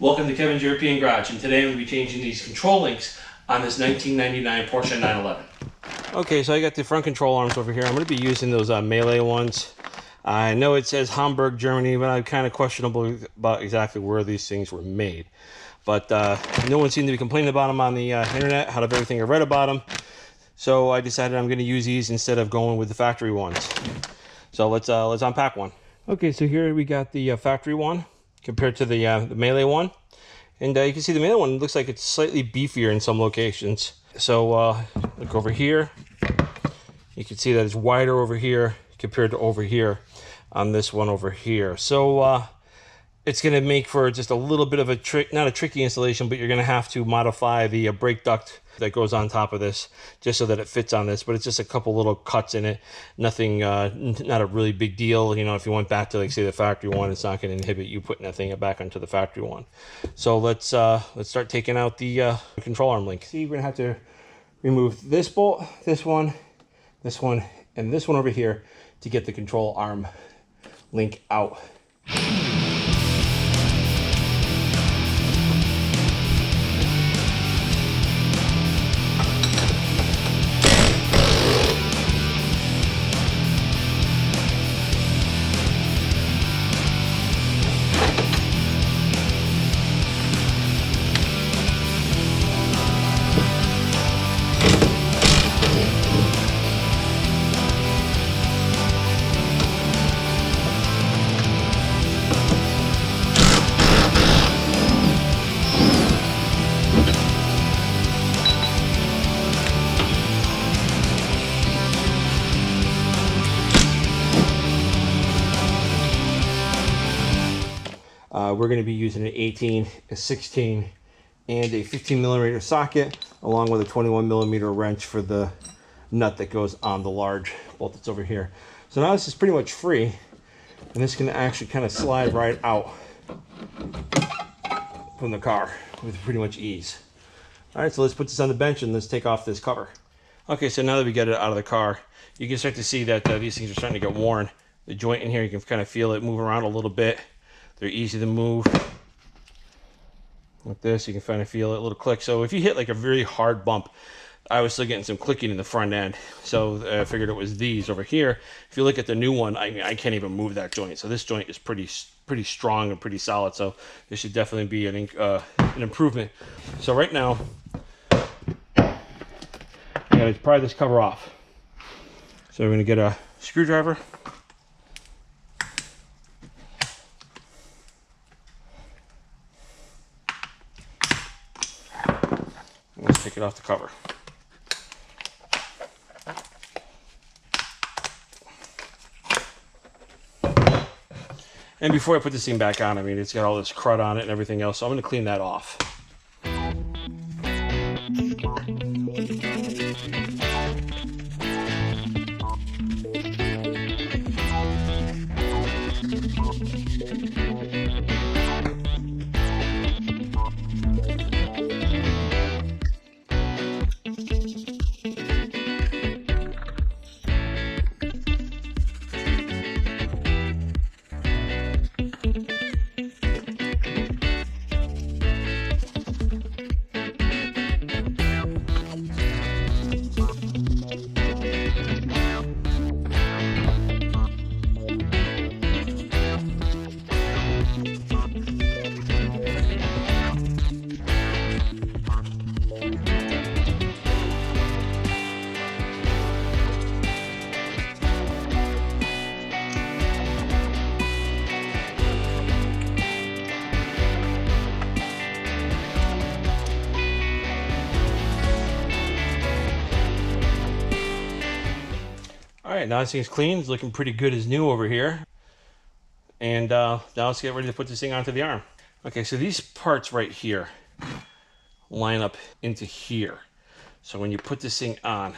Welcome to Kevin's European Garage, and today I'm going to be changing these control links on this 1999 Porsche 911. Okay, so I got the front control arms over here. I'm going to be using those Melee ones. I know it says Hamburg, Germany, but I'm kind of questionable about exactly where these things were made. But no one seemed to be complaining about them on the internet, out of everything I read about them. So I decided I'm going to use these instead of going with the factory ones. So let's unpack one. Okay, so here we got the factory one compared to the Melee one. And you can see the Melee one looks like it's slightly beefier in some locations. So look over here. You can see that it's wider over here compared to over here on this one over here. So it's going to make for just a little bit of a not a tricky installation, but you're going to have to modify the brake duct that goes on top of this just so that it fits on this. But it's just a couple little cuts in it. Nothing, not a really big deal. You know, if you went back to, like, say, the factory one, it's not going to inhibit you putting that thing back onto the factory one. So let's start taking out the control arm link. See, we're going to have to remove this bolt, this one, and this one over here to get the control arm link out. We're going to be using an 18, a 16, and a 15 millimeter socket, along with a 21 millimeter wrench for the nut that goes on the large bolt that's over here. So now this is pretty much free, and this can actually kind of slide right out from the car with pretty much ease. All right, so let's put this on the bench and let's take off this cover. Okay, so now that we get it out of the car, you can start to see that these things are starting to get worn. The joint in here, you can kind of feel it move around a little bit. They're easy to move. Like this, you can kind of feel it, a little click. So if you hit like a very hard bump, I was still getting some clicking in the front end. So I figured it was these over here. If you look at the new one, I can't even move that joint. So this joint is pretty strong and pretty solid. So this should definitely be an improvement. So right now, I gotta pry this cover off. So we're gonna get a screwdriver. Let's take it off the cover. And before I put this thing back on, I mean, it's got all this crud on it and everything else, so I'm going to clean that off. All right, now this thing's clean. It's looking pretty good as new over here. And now let's get ready to put this thing onto the arm. Okay, so these parts right here line up into here. So when you put this thing on,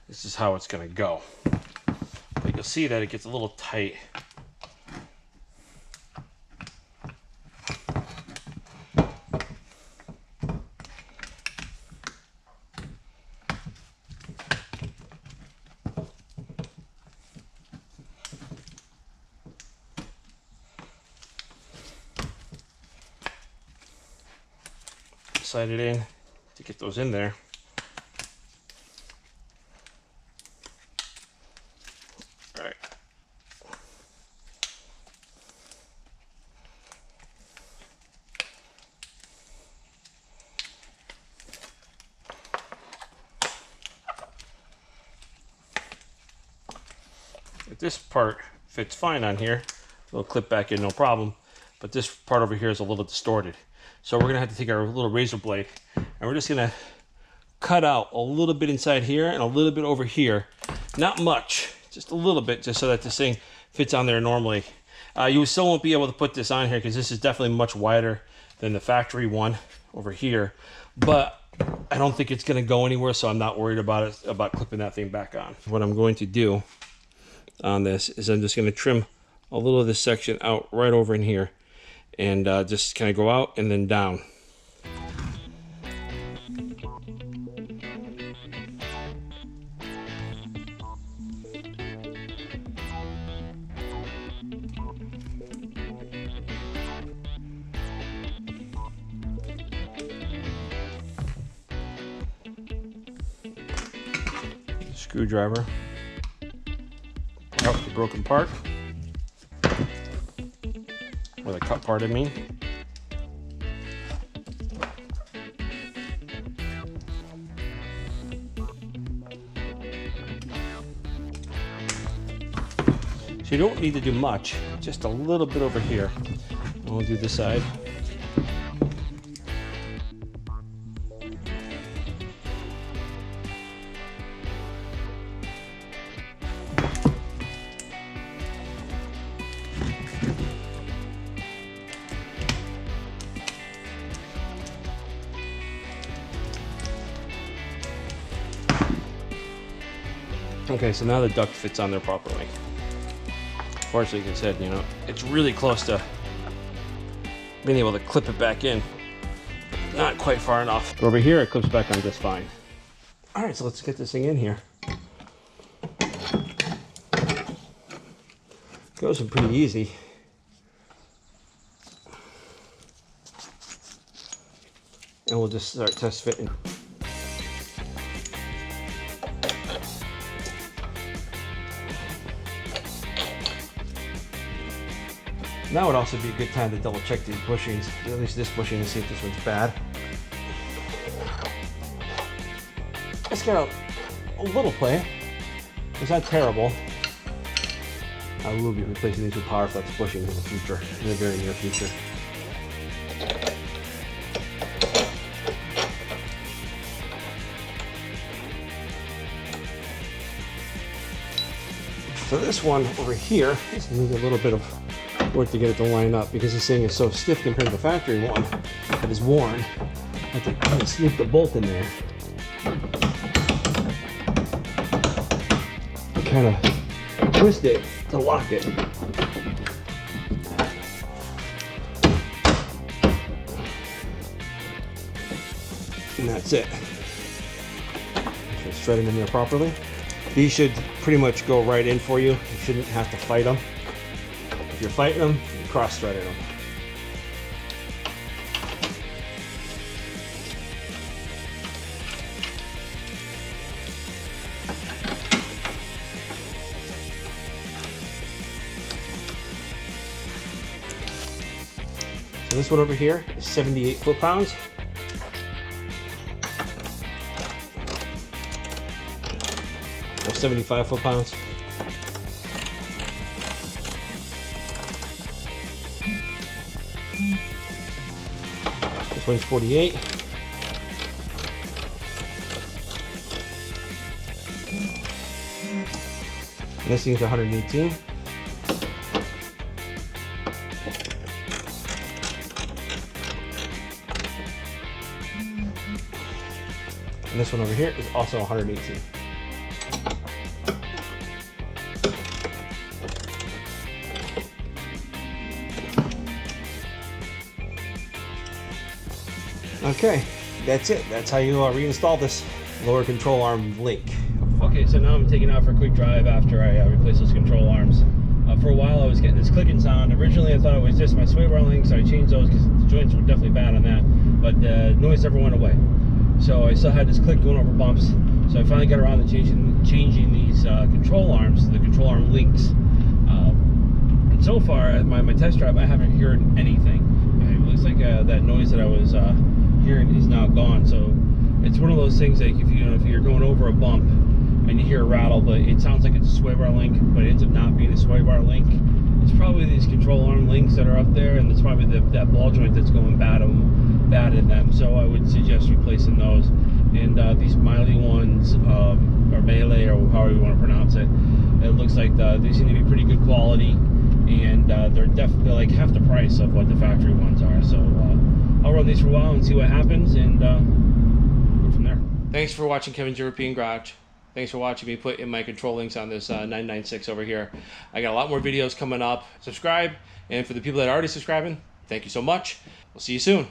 this is how it's gonna go. But you'll see that it gets a little tight. slide it in to get those in there. All right. This part fits fine on here. It'll clip back in, no problem. But this part over here is a little distorted. So we're gonna have to take our little razor blade and we're just gonna cut out a little bit inside here and a little bit over here. Not much, just a little bit, just so that this thing fits on there normally. You still won't be able to put this on here because this is definitely much wider than the factory one over here. But I don't think it's gonna go anywhere, so I'm not worried about it, about clipping that thing back on. What I'm going to do on this is I'm just going to trim a little of this section out right over in here and just kind of go out and then down. Screwdriver out the broken part, or the cut part I mean. So you don't need to do much, just a little bit over here. And we'll do this side. Okay, so now the duct fits on there properly. Fortunately, like I said, you know, it's really close to being able to clip it back in. Not quite far enough. Over here, it clips back on just fine. All right, so let's get this thing in here. Goes in pretty easy. And we'll just start test fitting. Now would also be a good time to double check these bushings, at least this bushing, to see if this one's bad. It's got a little play. It's not terrible. I will be replacing these with Power Flex bushings in the future, in the very near future. So this one over here is going to need a little bit of work to get it to line up because this thing is so stiff compared to the factory one that is worn. I have to kind of sneak the bolt in there. And kind of twist it to lock it. And that's it. Just thread them in there properly. These should pretty much go right in for you. You shouldn't have to fight them. If you're fighting them, you're cross-threading them. So this one over here is 78 foot-pounds. Or 75 foot-pounds. This one's 48. And this thing's 118. And this one over here is also 118. Okay, that's it. That's how you reinstall this lower control arm link. Okay, so now I'm taking out for a quick drive after I replace those control arms. For a while I was getting this clicking sound. Originally I thought it was just my sway bar links, so I changed those because the joints were definitely bad on that, but the noise never went away. So I still had this click going over bumps, so I finally got around to changing these control arms, the control arm links. And so far, at my test drive, I haven't heard anything. It looks like that noise that I was hearing is now gone. So it's one of those things like if you're going over a bump and you hear a rattle, but it sounds like it's a sway bar link, but it ends up not being a sway bar link. It's probably these control arm links that are up there, and it's probably that ball joint that's going bad in them. So I would suggest replacing those. And these Miley ones, or Melee, or however you want to pronounce it, it looks like they seem to be pretty good quality, and they're definitely like half the price of what the factory ones are. So I'll run these for a while and see what happens, and go from there. Thanks for watching Kevin's European Garage. Thanks for watching me put in my control links on this 996 over here. I got a lot more videos coming up. Subscribe, and for the people that are already subscribing, thank you so much. We'll see you soon.